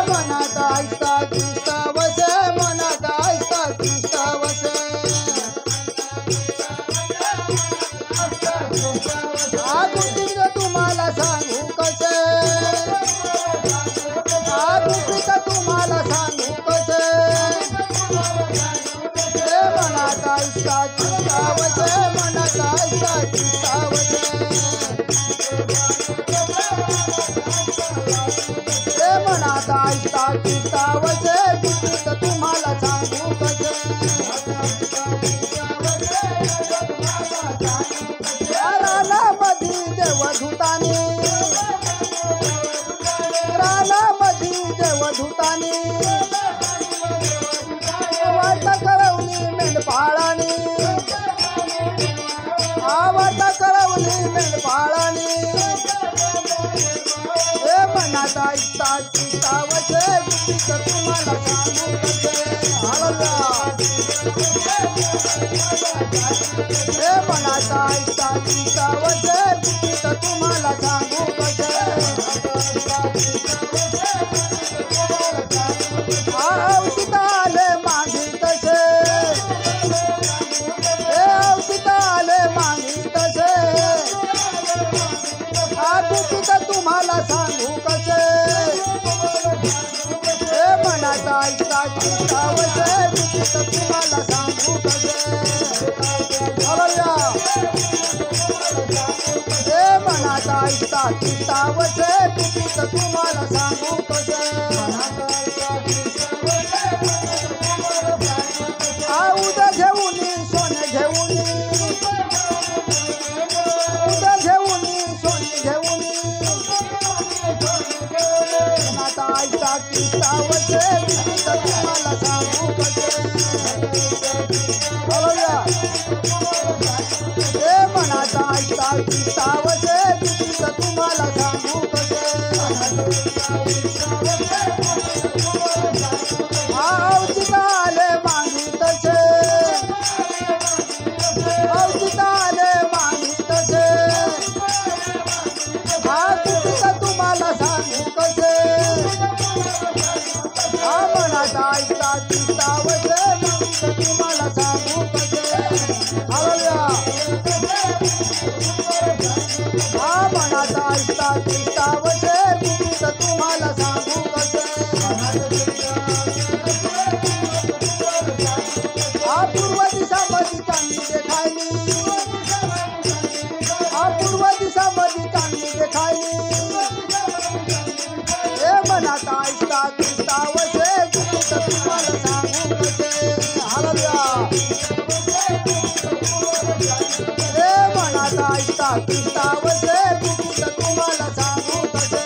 मनात ऐसा कृष्ण वसे मनात ऐसा कृष्ण वसे गुपित तुम्हाला सांगू कसे गुपित तुम्हाला सांगू कसे मनात ऐसा कृष्ण वसे मनात ऐसा कृष्ण वसे मनात ऐसा कृष्ण वसे गुपित तुम्हाला सांगू कसे रानामधी देवधूतानी रानामधी देवधूतानी वाट करवली मेंढपाळानी वाट करवली मेंढपाळानी मनात ऐसा कृष्ण वसे गुपित तुम्हाला सांगू कसे मनात ऐसा कृष्ण वसे गुपित तुम्हाला सांगू कसे औचित आले मागी तसे औचित आले मागी तसे गुपित तुम्हाला सांगू कसे मनात ऐसा कृष्ण वसे गुपित तुम्हाला सांगू कसे मनात ऐसा कृष्ण वसे गुपित तुम्हाला सांगू कसे उद्या घेऊनी सोने घेऊनी उद्या घेऊनी सोने घेऊनी मनात ऐसा कृष्ण वसे गुपित तुम्हाला सांगू कसे मनात ऐसा कृष्ण वसे गुपित तुम्हाला सांगू कसे औचित आले मागी तसे औचित आले मागी तसे गुपित तुम्हाला सांगू कसे मनात ऐसा कृष्ण वसे गुपित तुम्हाला सांगू कसे मनात ऐसा कृष्ण वसे गुपित तुम्हाला सांगू कसे पूर्व दिशामध्ये चांगली देखायली पूर्व दिशामध्ये चांगली देखायली मनात ऐसा कृष्ण वसे गुपित तुम्हाला सांगू कसे मनात ऐसा कृष्ण वसे गुपित तुम्हाला सांगू कसे